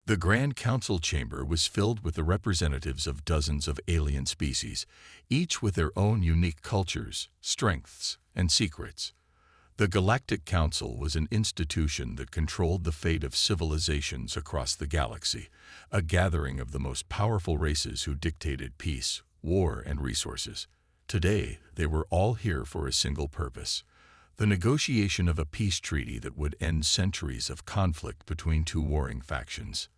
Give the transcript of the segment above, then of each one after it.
The Grand Council chamber was filled with the representatives of dozens of alien species, each with their own unique cultures, strengths, and secrets. The Galactic Council was an institution that controlled the fate of civilizations across the galaxy, a gathering of the most powerful races who dictated peace, war, and resources. Today, they were all here for a single purpose: the negotiation of a peace treaty that would end centuries of conflict between two warring factions.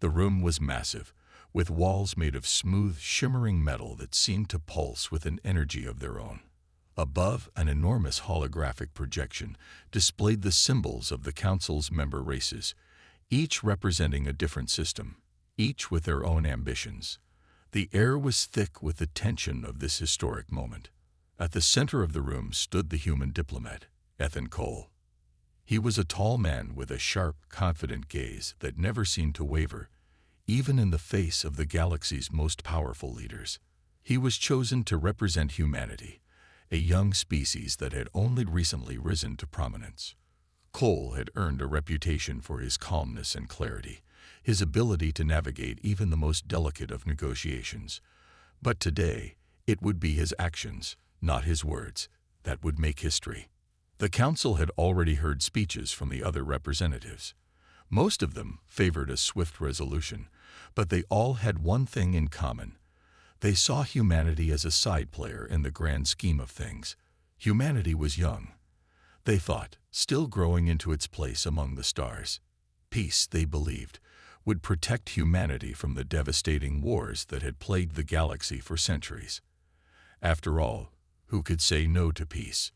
The room was massive, with walls made of smooth, shimmering metal that seemed to pulse with an energy of their own. Above, an enormous holographic projection displayed the symbols of the Council's member races, each representing a different system, each with their own ambitions. The air was thick with the tension of this historic moment. At the center of the room stood the human diplomat, Ethan Cole. He was a tall man with a sharp, confident gaze that never seemed to waver, even in the face of the galaxy's most powerful leaders. He was chosen to represent humanity, a young species that had only recently risen to prominence. Cole had earned a reputation for his calmness and clarity, his ability to navigate even the most delicate of negotiations. But today, it would be his actions, not his words, that would make history. The Council had already heard speeches from the other representatives. Most of them favored a swift resolution, but they all had one thing in common. They saw humanity as a side player in the grand scheme of things. Humanity was young, they thought, still growing into its place among the stars. Peace, they believed, would protect humanity from the devastating wars that had plagued the galaxy for centuries. After all, who could say no to peace?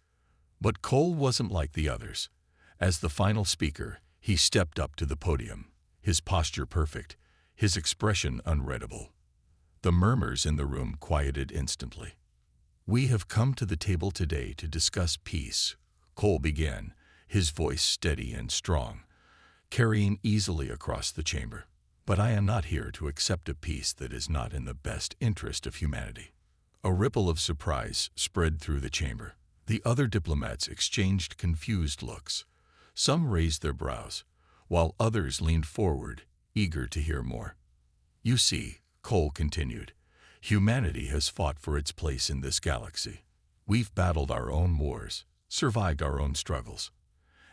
But Cole wasn't like the others. As the final speaker, he stepped up to the podium, his posture perfect, his expression unreadable. The murmurs in the room quieted instantly. "We have come to the table today to discuss peace," Cole began, his voice steady and strong, carrying easily across the chamber. "But I am not here to accept a peace that is not in the best interest of humanity." A ripple of surprise spread through the chamber. The other diplomats exchanged confused looks. Some raised their brows, while others leaned forward, eager to hear more. "You see," Cole continued, "humanity has fought for its place in this galaxy. We've battled our own wars, survived our own struggles.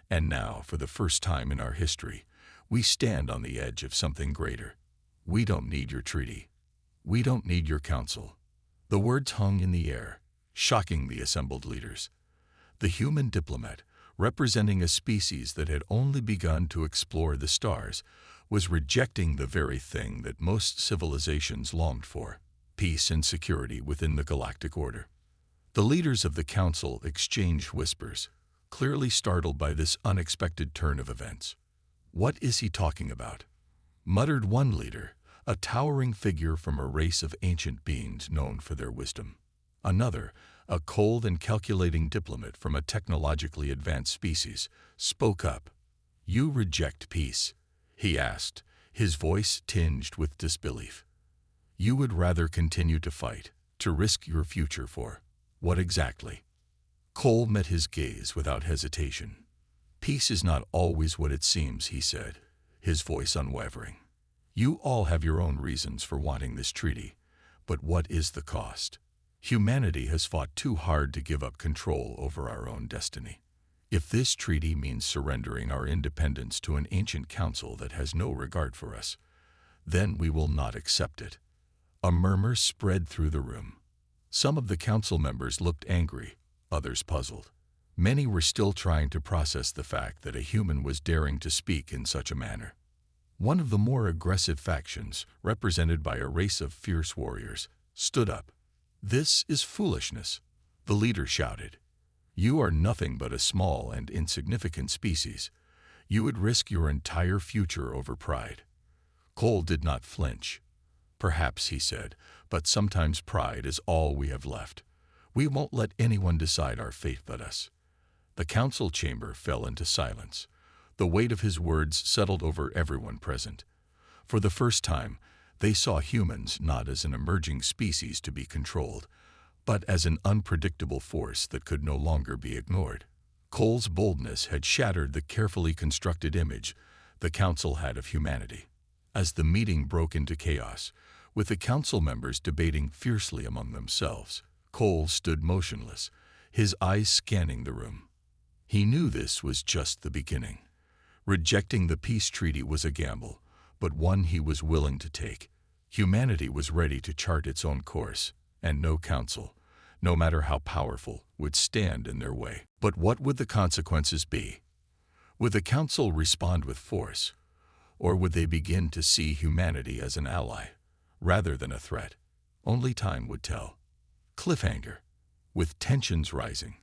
And now, for the first time in our history, we stand on the edge of something greater. We don't need your treaty. We don't need your council." The words hung in the air, shocking the assembled leaders. The human diplomat, representing a species that had only begun to explore the stars, was rejecting the very thing that most civilizations longed for: peace and security within the galactic order. The leaders of the council exchanged whispers, clearly startled by this unexpected turn of events. "What is he talking about?" muttered one leader, a towering figure from a race of ancient beings known for their wisdom. Another, a cold and calculating diplomat from a technologically advanced species, spoke up. "You reject peace?" he asked, his voice tinged with disbelief. "You would rather continue to fight, to risk your future for what exactly?" Cole met his gaze without hesitation. "Peace is not always what it seems," he said, his voice unwavering. "You all have your own reasons for wanting this treaty, but what is the cost? Humanity has fought too hard to give up control over our own destiny. If this treaty means surrendering our independence to an ancient council that has no regard for us, then we will not accept it." A murmur spread through the room. Some of the council members looked angry, others puzzled. Many were still trying to process the fact that a human was daring to speak in such a manner. One of the more aggressive factions, represented by a race of fierce warriors, stood up. "This is foolishness," the leader shouted. "You are nothing but a small and insignificant species. You would risk your entire future over pride." Cole did not flinch. "Perhaps," he said, "but sometimes pride is all we have left. We won't let anyone decide our fate but us." The council chamber fell into silence. The weight of his words settled over everyone present. For the first time, they saw humans not as an emerging species to be controlled, but as an unpredictable force that could no longer be ignored. Cole's boldness had shattered the carefully constructed image the council had of humanity. As the meeting broke into chaos, with the council members debating fiercely among themselves, Cole stood motionless, his eyes scanning the room. He knew this was just the beginning. Rejecting the peace treaty was a gamble, but one he was willing to take. Humanity was ready to chart its own course, and no council, no matter how powerful, would stand in their way. But what would the consequences be? Would the council respond with force, or would they begin to see humanity as an ally, rather than a threat? Only time would tell. Cliffhanger. With tensions rising,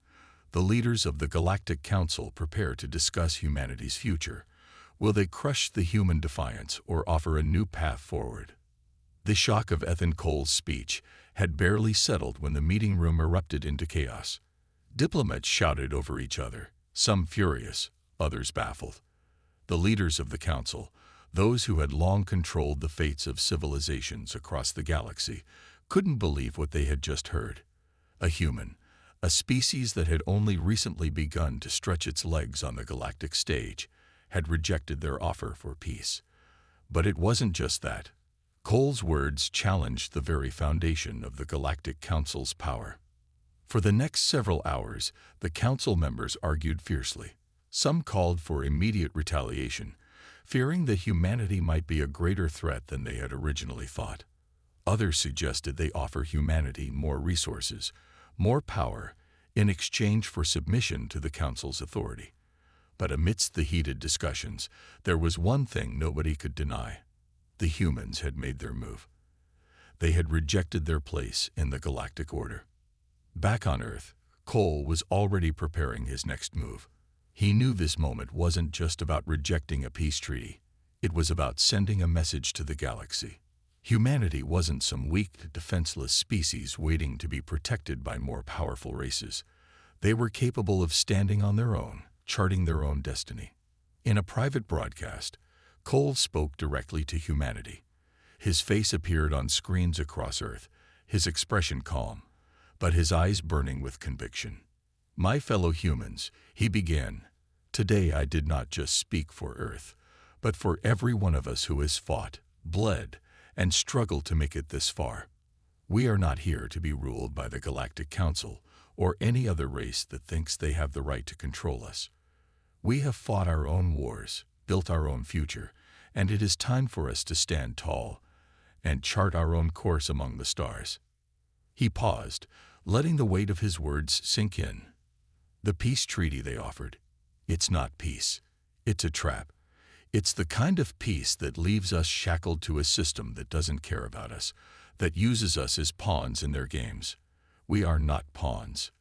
the leaders of the Galactic Council prepare to discuss humanity's future. Will they crush the human defiance or offer a new path forward? The shock of Ethan Cole's speech had barely settled when the meeting room erupted into chaos. Diplomats shouted over each other, some furious, others baffled. The leaders of the council, those who had long controlled the fates of civilizations across the galaxy, couldn't believe what they had just heard. A human, a species that had only recently begun to stretch its legs on the galactic stage, had rejected their offer for peace. But it wasn't just that. Cole's words challenged the very foundation of the Galactic Council's power. For the next several hours, the council members argued fiercely. Some called for immediate retaliation, fearing that humanity might be a greater threat than they had originally thought. Others suggested they offer humanity more resources, more power, in exchange for submission to the council's authority. But amidst the heated discussions, there was one thing nobody could deny. The humans had made their move. They had rejected their place in the galactic order. Back on Earth, Cole was already preparing his next move. He knew this moment wasn't just about rejecting a peace treaty. It was about sending a message to the galaxy. Humanity wasn't some weak, defenseless species waiting to be protected by more powerful races. They were capable of standing on their own, charting their own destiny. In a private broadcast, Cole spoke directly to humanity. His face appeared on screens across Earth, his expression calm, but his eyes burning with conviction. "My fellow humans," he began, "today I did not just speak for Earth, but for every one of us who has fought, bled, and struggled to make it this far. We are not here to be ruled by the Galactic Council or any other race that thinks they have the right to control us. We have fought our own wars, built our own future, and it is time for us to stand tall and chart our own course among the stars." He paused, letting the weight of his words sink in. The peace treaty they offered, it's not peace. It's a trap. It's the kind of peace that leaves us shackled to a system that doesn't care about us, that uses us as pawns in their games. We are not pawns.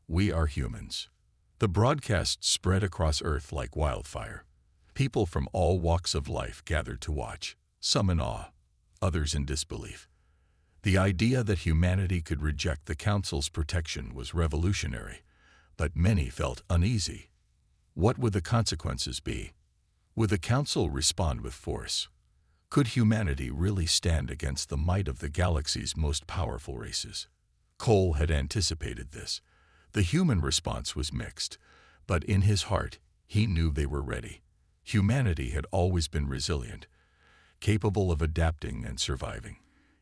We are humans. The broadcast spread across Earth like wildfire. People from all walks of life gathered to watch, some in awe, others in disbelief. The idea that humanity could reject the Council's protection was revolutionary, but many felt uneasy. What would the consequences be? Would the Council respond with force? Could humanity really stand against the might of the galaxy's most powerful races? Cole had anticipated this. The human response was mixed, but in his heart, he knew they were ready. Humanity had always been resilient, capable of adapting and surviving,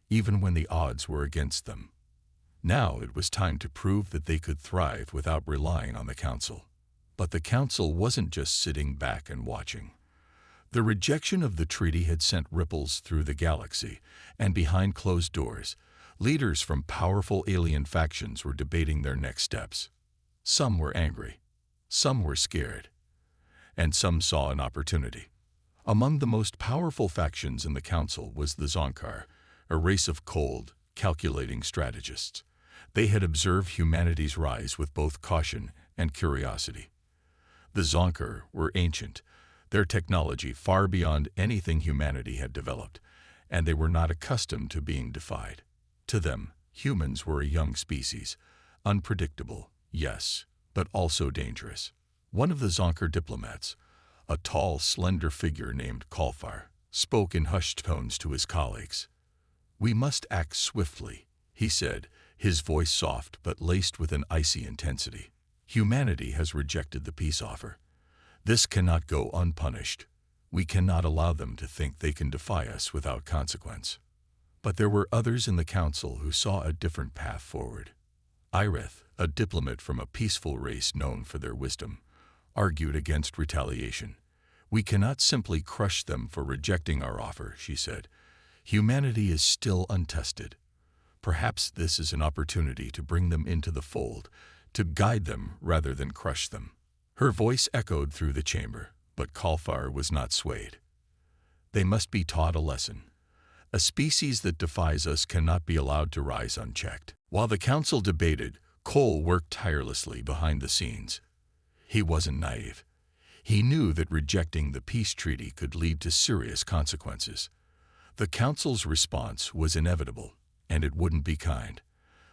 even when the odds were against them. Now it was time to prove that they could thrive without relying on the Council. But the Council wasn't just sitting back and watching. The rejection of the treaty had sent ripples through the galaxy, and behind closed doors, leaders from powerful alien factions were debating their next steps. Some were angry, some were scared, and some saw an opportunity. Among the most powerful factions in the Council was the Zonkar, a race of cold, calculating strategists. They had observed humanity's rise with both caution and curiosity. The Zonkar were ancient, their technology far beyond anything humanity had developed, and they were not accustomed to being defied. To them, humans were a young species, unpredictable, yes, but also dangerous. One of the Zonkar diplomats, a tall, slender figure named Kalfar, spoke in hushed tones to his colleagues. "We must act swiftly," he said, his voice soft but laced with an icy intensity. "Humanity has rejected the peace offer. This cannot go unpunished. We cannot allow them to think they can defy us without consequence. But there were others in the council who saw a different path forward. Irith, a diplomat from a peaceful race known for their wisdom, argued against retaliation. We cannot simply crush them for rejecting our offer, she said. Humanity is still untested. Perhaps this is an opportunity to bring them into the fold, to guide them rather than crush them. Her voice echoed through the chamber, but Kalfar was not swayed. They must be taught a lesson. A species that defies us cannot be allowed to rise unchecked. While the council debated, Cole worked tirelessly behind the scenes. He wasn't naive. He knew that rejecting the peace treaty could lead to serious consequences. The council's response was inevitable, and it wouldn't be kind.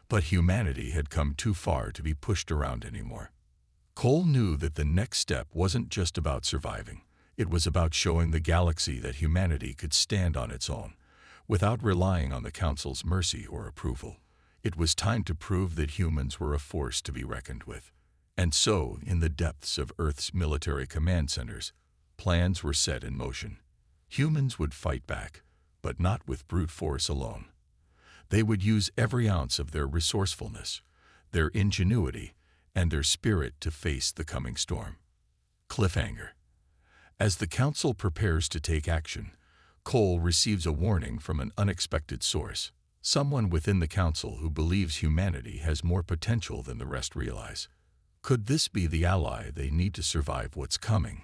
But humanity had come too far to be pushed around anymore. Cole knew that the next step wasn't just about surviving. It was about showing the galaxy that humanity could stand on its own, without relying on the council's mercy or approval. It was time to prove that humans were a force to be reckoned with. And so, in the depths of Earth's military command centers, plans were set in motion. Humans would fight back, but not with brute force alone. They would use every ounce of their resourcefulness, their ingenuity, and their spirit to face the coming storm. Cliffhanger. As the council prepares to take action, Cole receives a warning from an unexpected source, someone within the council who believes humanity has more potential than the rest realize. Could this be the ally they need to survive what's coming?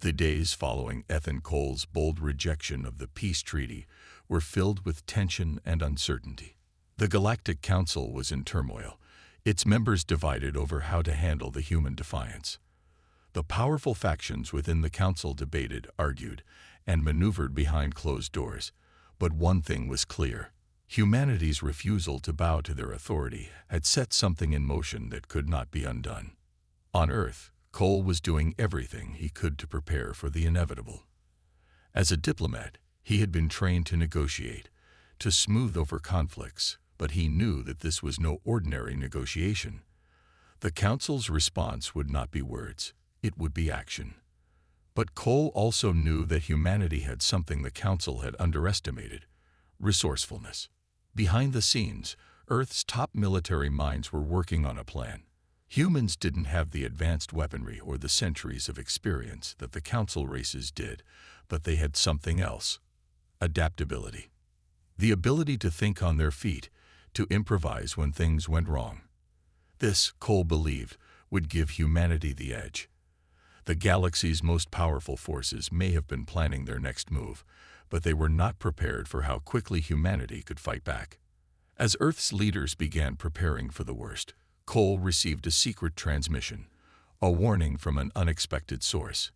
The days following Ethan Cole's bold rejection of the peace treaty were filled with tension and uncertainty. The Galactic Council was in turmoil, its members divided over how to handle the human defiance. The powerful factions within the council debated, argued, and maneuvered behind closed doors. But one thing was clear. Humanity's refusal to bow to their authority had set something in motion that could not be undone. On Earth, Cole was doing everything he could to prepare for the inevitable. As a diplomat, he had been trained to negotiate, to smooth over conflicts, but he knew that this was no ordinary negotiation. The council's response would not be words, it would be action. But Cole also knew that humanity had something the council had underestimated: resourcefulness. Behind the scenes, Earth's top military minds were working on a plan. Humans didn't have the advanced weaponry or the centuries of experience that the council races did, but they had something else: adaptability. The ability to think on their feet, to improvise when things went wrong. This, Cole believed, would give humanity the edge. The galaxy's most powerful forces may have been planning their next move, but they were not prepared for how quickly humanity could fight back. As Earth's leaders began preparing for the worst, Cole received a secret transmission, a warning from an unexpected source.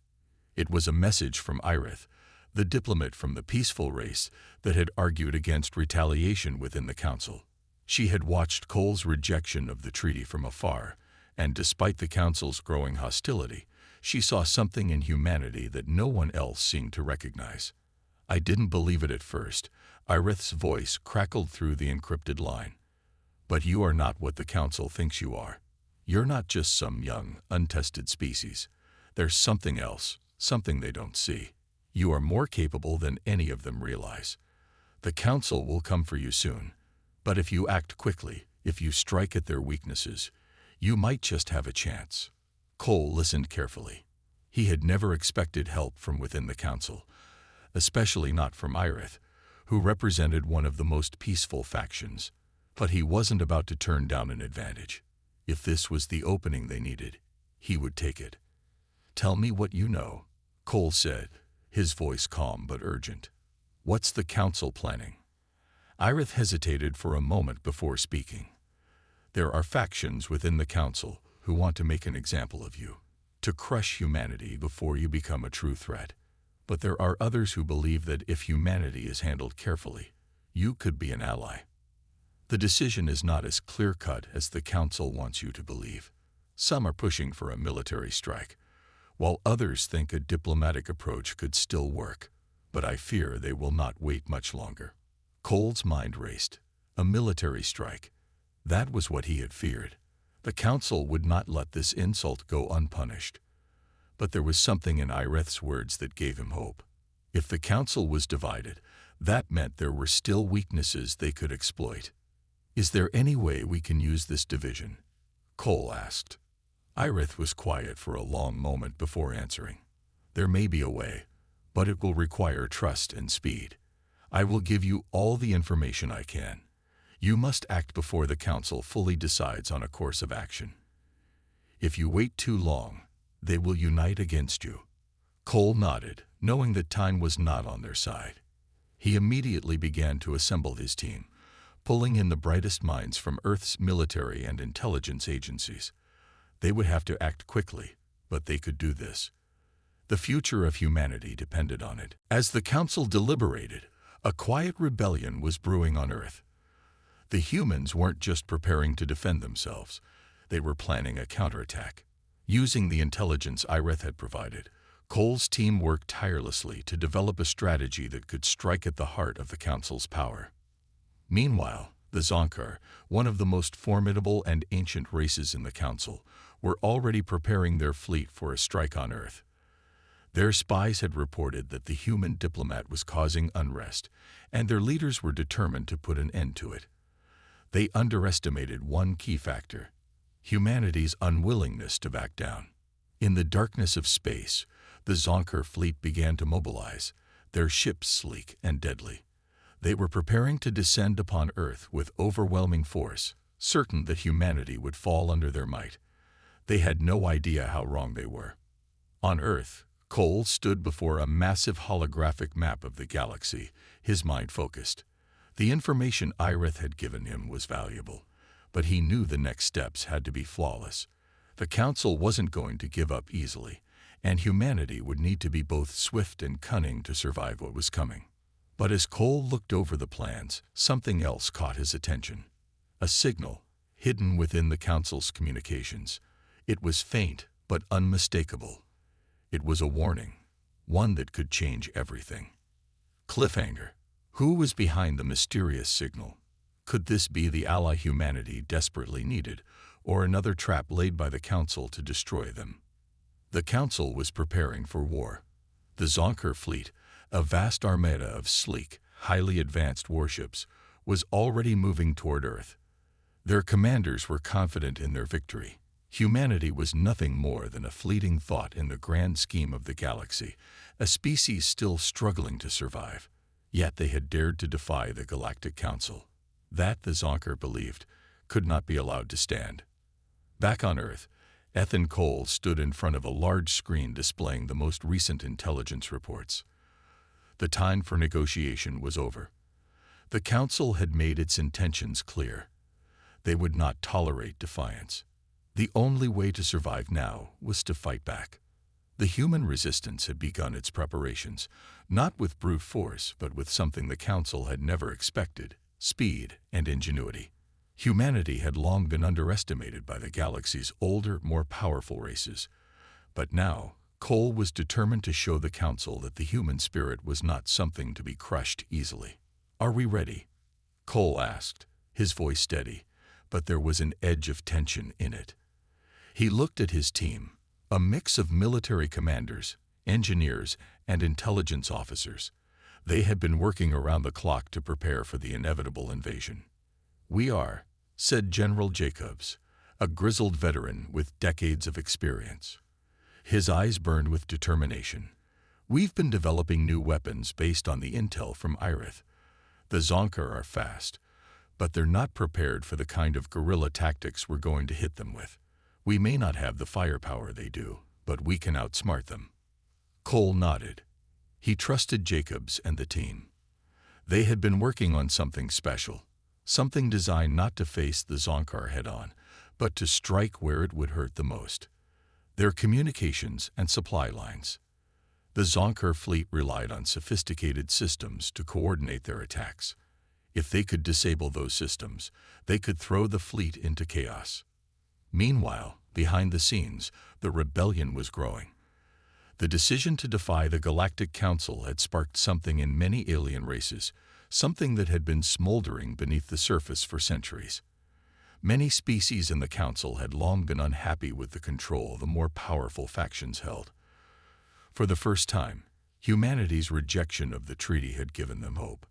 It was a message from Irith, the diplomat from the peaceful race that had argued against retaliation within the council. She had watched Cole's rejection of the treaty from afar, and despite the council's growing hostility, she saw something in humanity that no one else seemed to recognize. "I didn't believe it at first," Irith's voice crackled through the encrypted line. "But you are not what the council thinks you are. You're not just some young, untested species. There's something else, something they don't see. You are more capable than any of them realize. The council will come for you soon. But if you act quickly, if you strike at their weaknesses, you might just have a chance." Cole listened carefully. He had never expected help from within the council, especially not from Irith, who represented one of the most peaceful factions. But he wasn't about to turn down an advantage. If this was the opening they needed, he would take it. "Tell me what you know," Cole said, his voice calm but urgent. "What's the council planning?" Irith hesitated for a moment before speaking. "There are factions within the council who want to make an example of you, to crush humanity before you become a true threat. But there are others who believe that if humanity is handled carefully, you could be an ally. The decision is not as clear-cut as the council wants you to believe. Some are pushing for a military strike, while others think a diplomatic approach could still work. But I fear they will not wait much longer." Cole's mind raced. A military strike. That was what he had feared. The council would not let this insult go unpunished. But there was something in Ireth's words that gave him hope. If the council was divided, that meant there were still weaknesses they could exploit. "Is there any way we can use this division?" Cole asked. Ireth was quiet for a long moment before answering. "There may be a way, but it will require trust and speed. I will give you all the information I can. You must act before the council fully decides on a course of action. If you wait too long, they will unite against you." Cole nodded, knowing that time was not on their side. He immediately began to assemble his team, pulling in the brightest minds from Earth's military and intelligence agencies. They would have to act quickly, but they could do this. The future of humanity depended on it. As the council deliberated, a quiet rebellion was brewing on Earth. The humans weren't just preparing to defend themselves, they were planning a counterattack. Using the intelligence Ireth had provided, Cole's team worked tirelessly to develop a strategy that could strike at the heart of the council's power. Meanwhile, the Zonkar, one of the most formidable and ancient races in the council, were already preparing their fleet for a strike on Earth. Their spies had reported that the human Diplomat was causing unrest, and their leaders were determined to put an end to it. They underestimated one key factor: humanity's unwillingness to back down. In the darkness of space, the Zonkar fleet began to mobilize, their ships sleek and deadly. They were preparing to descend upon Earth with overwhelming force, certain that humanity would fall under their might. They had no idea how wrong they were. On Earth, Cole stood before a massive holographic map of the galaxy, his mind focused. The information Ireth had given him was valuable, but he knew the next steps had to be flawless. The council wasn't going to give up easily, and humanity would need to be both swift and cunning to survive what was coming. But as Cole looked over the plans, something else caught his attention. A signal, hidden within the council's communications. It was faint, but unmistakable. It was a warning, one that could change everything. Cliffhanger. Who was behind the mysterious signal? Could this be the ally humanity desperately needed, or another trap laid by the council to destroy them? The council was preparing for war. The Zonkar fleet, a vast armada of sleek, highly advanced warships, was already moving toward Earth. Their commanders were confident in their victory. Humanity was nothing more than a fleeting thought in the grand scheme of the galaxy, a species still struggling to survive. Yet they had dared to defy the Galactic Council. That, the Zonkar believed, could not be allowed to stand. Back on Earth, Ethan Cole stood in front of a large screen displaying the most recent intelligence reports. The time for negotiation was over. The Council had made its intentions clear. They would not tolerate defiance. The only way to survive now was to fight back. The human resistance had begun its preparations, not with brute force, but with something the Council had never expected: speed and ingenuity. Humanity had long been underestimated by the galaxy's older, more powerful races. But now, Cole was determined to show the Council that the human spirit was not something to be crushed easily. "Are we ready?" Cole asked, his voice steady, but there was an edge of tension in it. He looked at his team, a mix of military commanders, engineers, and intelligence officers. They had been working around the clock to prepare for the inevitable invasion. "We are," said General Jacobs, a grizzled veteran with decades of experience. His eyes burned with determination. "We've been developing new weapons based on the intel from Ireth. The Zonkar are fast, but they're not prepared for the kind of guerrilla tactics we're going to hit them with. We may not have the firepower they do, but we can outsmart them." Cole nodded. He trusted Jacobs and the team. They had been working on something special, something designed not to face the Zonkar head-on, but to strike where it would hurt the most: their communications and supply lines. The Zonkar fleet relied on sophisticated systems to coordinate their attacks. If they could disable those systems, they could throw the fleet into chaos. Meanwhile, behind the scenes, the rebellion was growing. The decision to defy the Galactic Council had sparked something in many alien races, something that had been smoldering beneath the surface for centuries. Many species in the Council had long been unhappy with the control the more powerful factions held. For the first time, humanity's rejection of the treaty had given them hope.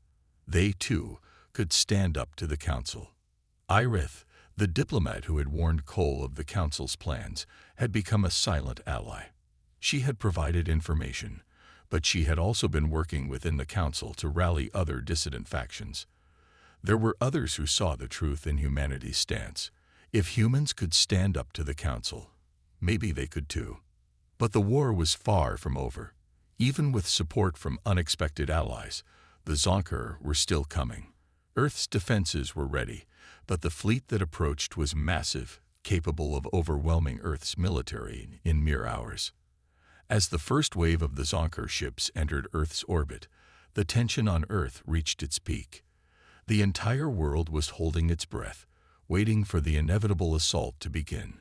They, too, could stand up to the Council. Irith, the diplomat who had warned Cole of the Council's plans, had become a silent ally. She had provided information, but she had also been working within the Council to rally other dissident factions. There were others who saw the truth in humanity's stance. If humans could stand up to the Council, maybe they could too. But the war was far from over. Even with support from unexpected allies, the Zonkar were still coming. Earth's defenses were ready, but the fleet that approached was massive, capable of overwhelming Earth's military in mere hours. As the first wave of the Zonkar ships entered Earth's orbit, the tension on Earth reached its peak. The entire world was holding its breath, waiting for the inevitable assault to begin.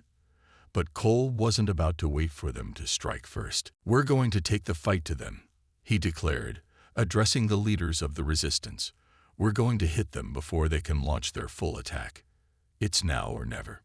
But Cole wasn't about to wait for them to strike first. "We're going to take the fight to them," he declared, addressing the leaders of the resistance. "We're going to hit them before they can launch their full attack. It's now or never."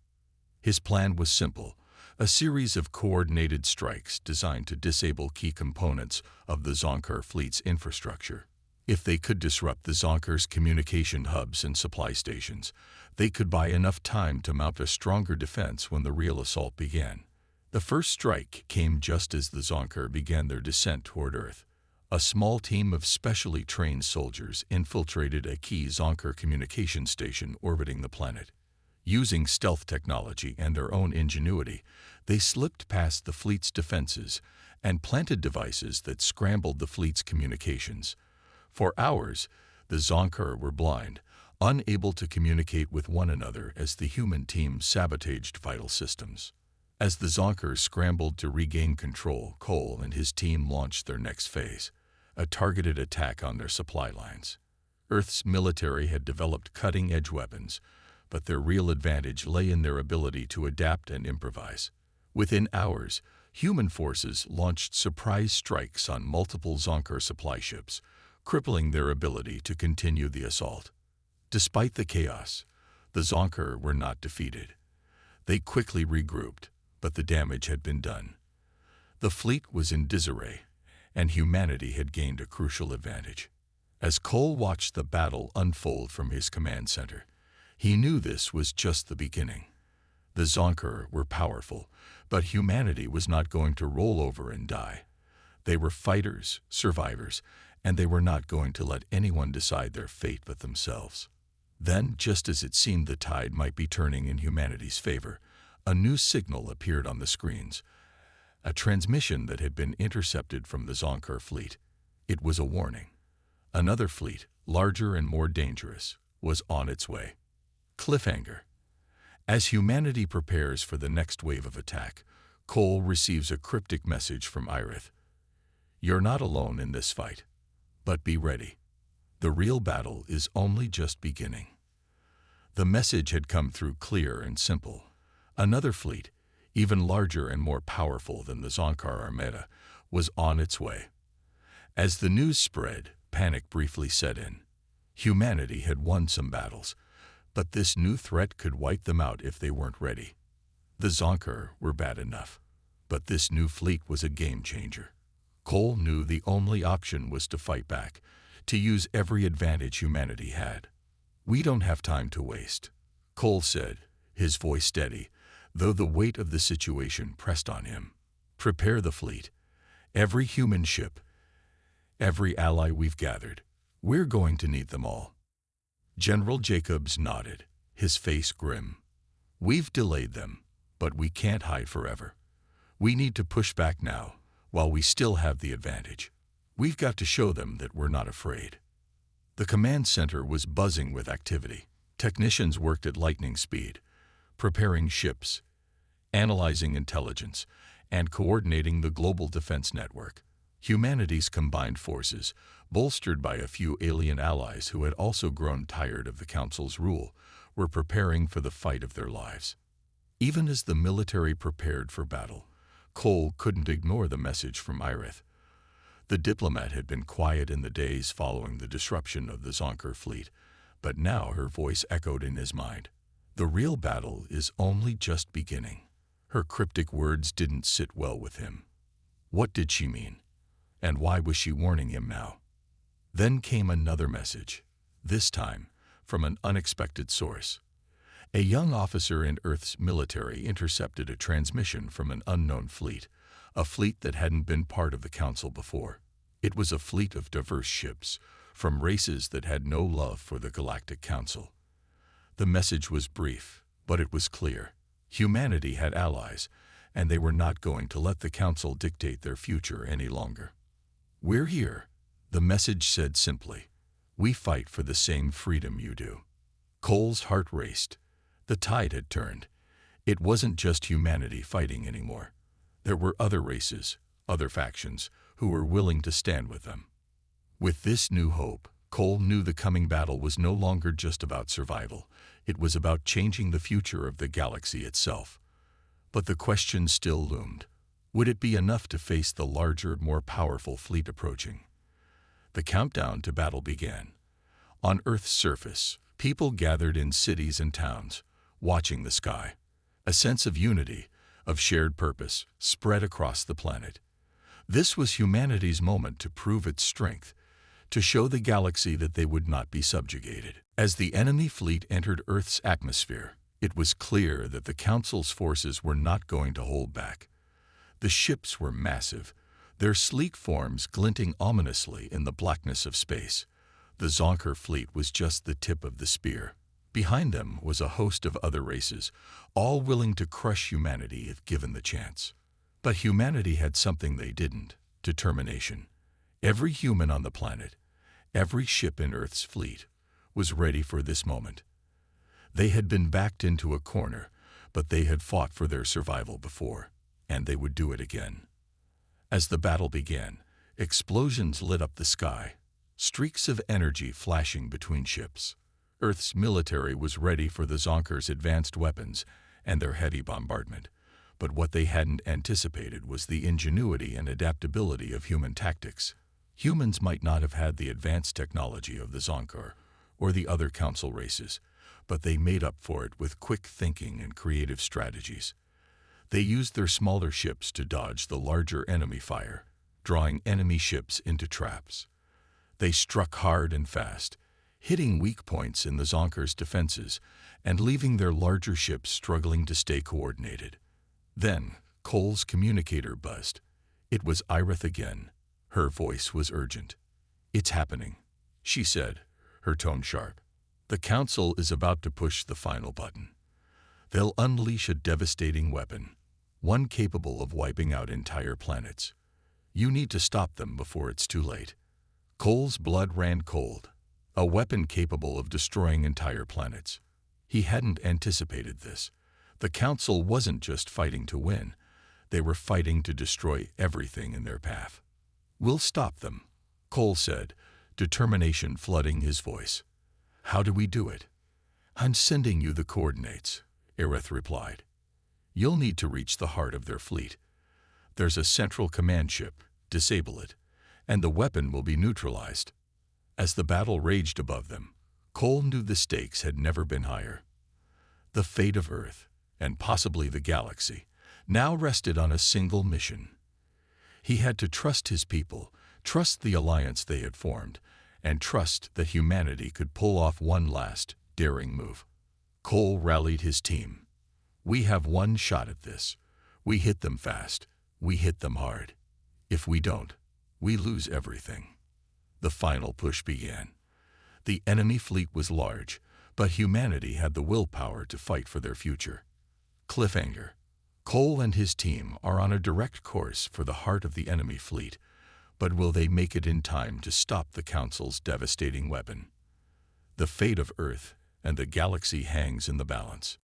His plan was simple, a series of coordinated strikes designed to disable key components of the Zonkar fleet's infrastructure. If they could disrupt the Zonkar's communication hubs and supply stations, they could buy enough time to mount a stronger defense when the real assault began. The first strike came just as the Zonkar began their descent toward Earth. A small team of specially trained soldiers infiltrated a key Zonkar communication station orbiting the planet. Using stealth technology and their own ingenuity, they slipped past the fleet's defenses and planted devices that scrambled the fleet's communications. For hours, the Zonkar were blind, unable to communicate with one another as the human team sabotaged vital systems. As the Zonkar scrambled to regain control, Cole and his team launched their next phase, a targeted attack on their supply lines. Earth's military had developed cutting-edge weapons, but their real advantage lay in their ability to adapt and improvise. Within hours, human forces launched surprise strikes on multiple Zonkar supply ships, crippling their ability to continue the assault. Despite the chaos, the Zonkar were not defeated. They quickly regrouped, but the damage had been done. The fleet was in disarray, and humanity had gained a crucial advantage. As Cole watched the battle unfold from his command center, he knew this was just the beginning. The Zonkar were powerful, but humanity was not going to roll over and die. They were fighters, survivors, and they were not going to let anyone decide their fate but themselves. Then, just as it seemed the tide might be turning in humanity's favor, a new signal appeared on the screens, a transmission that had been intercepted from the Zonkar fleet. It was a warning. Another fleet, larger and more dangerous, was on its way. Cliffhanger. As humanity prepares for the next wave of attack, Cole receives a cryptic message from Irith. "You're not alone in this fight, but be ready. The real battle is only just beginning." The message had come through clear and simple. Another fleet, even larger and more powerful than the Zonkar Armada, was on its way. As the news spread, panic briefly set in. Humanity had won some battles, but this new threat could wipe them out if they weren't ready. The Zonkar were bad enough, but this new fleet was a game changer. Cole knew the only option was to fight back, to use every advantage humanity had. "We don't have time to waste," Cole said, his voice steady, though the weight of the situation pressed on him. "Prepare the fleet. Every human ship, every ally we've gathered. We're going to need them all." General Jacobs nodded, his face grim. "We've delayed them, but we can't hide forever. We need to push back now, while we still have the advantage. We've got to show them that we're not afraid." The command center was buzzing with activity. Technicians worked at lightning speed, preparing ships, analyzing intelligence, and coordinating the global defense network. Humanity's combined forces, bolstered by a few alien allies who had also grown tired of the Council's rule, were preparing for the fight of their lives. Even as the military prepared for battle, Cole couldn't ignore the message from Irith. The Diplomat had been quiet in the days following the disruption of the Zonkar fleet, but now her voice echoed in his mind. "The real battle is only just beginning." Her cryptic words didn't sit well with him. What did she mean? And why was she warning him now? Then came another message, this time from an unexpected source. A young officer in Earth's military intercepted a transmission from an unknown fleet, a fleet that hadn't been part of the Council before. It was a fleet of diverse ships, from races that had no love for the Galactic Council. The message was brief, but it was clear. Humanity had allies, and they were not going to let the Council dictate their future any longer. "We're here," the message said simply. "We fight for the same freedom you do." Cole's heart raced. The tide had turned. It wasn't just humanity fighting anymore. There were other races, other factions, who were willing to stand with them. With this new hope, Cole knew the coming battle was no longer just about survival. It was about changing the future of the galaxy itself. But the question still loomed. Would it be enough to face the larger, more powerful fleet approaching? The countdown to battle began. On Earth's surface, people gathered in cities and towns, watching the sky. A sense of unity, of shared purpose, spread across the planet. This was humanity's moment to prove its strength, to show the galaxy that they would not be subjugated. As the enemy fleet entered Earth's atmosphere, it was clear that the Council's forces were not going to hold back. The ships were massive, their sleek forms glinting ominously in the blackness of space. The Zonker fleet was just the tip of the spear. Behind them was a host of other races, all willing to crush humanity if given the chance. But humanity had something they didn't: determination. Every human on the planet, every ship in Earth's fleet, was ready for this moment. They had been backed into a corner, but they had fought for their survival before, and they would do it again. As the battle began, explosions lit up the sky, streaks of energy flashing between ships. Earth's military was ready for the Zonkers' advanced weapons and their heavy bombardment, but what they hadn't anticipated was the ingenuity and adaptability of human tactics. Humans might not have had the advanced technology of the Zonker or the other Council races, but they made up for it with quick thinking and creative strategies. They used their smaller ships to dodge the larger enemy fire, drawing enemy ships into traps. They struck hard and fast, hitting weak points in the Zonkers' defenses and leaving their larger ships struggling to stay coordinated. Then, Cole's communicator buzzed. It was Irith again. Her voice was urgent. "It's happening," she said, her tone sharp. "The Council is about to push the final button. They'll unleash a devastating weapon, one capable of wiping out entire planets. You need to stop them before it's too late." Cole's blood ran cold. A weapon capable of destroying entire planets. He hadn't anticipated this. The Council wasn't just fighting to win. They were fighting to destroy everything in their path. "We'll stop them," Cole said, determination flooding his voice. "How do we do it?" "I'm sending you the coordinates," Irith replied. "You'll need to reach the heart of their fleet. There's a central command ship. Disable it, and the weapon will be neutralized." As the battle raged above them, Cole knew the stakes had never been higher. The fate of Earth, and possibly the galaxy, now rested on a single mission. He had to trust his people, trust the alliance they had formed, and trust that humanity could pull off one last, daring move. Cole rallied his team. "We have one shot at this. We hit them fast. We hit them hard. If we don't, we lose everything." The final push began. The enemy fleet was large, but humanity had the willpower to fight for their future. Cliffhanger. Cole and his team are on a direct course for the heart of the enemy fleet, but will they make it in time to stop the Council's devastating weapon? The fate of Earth and the galaxy hangs in the balance.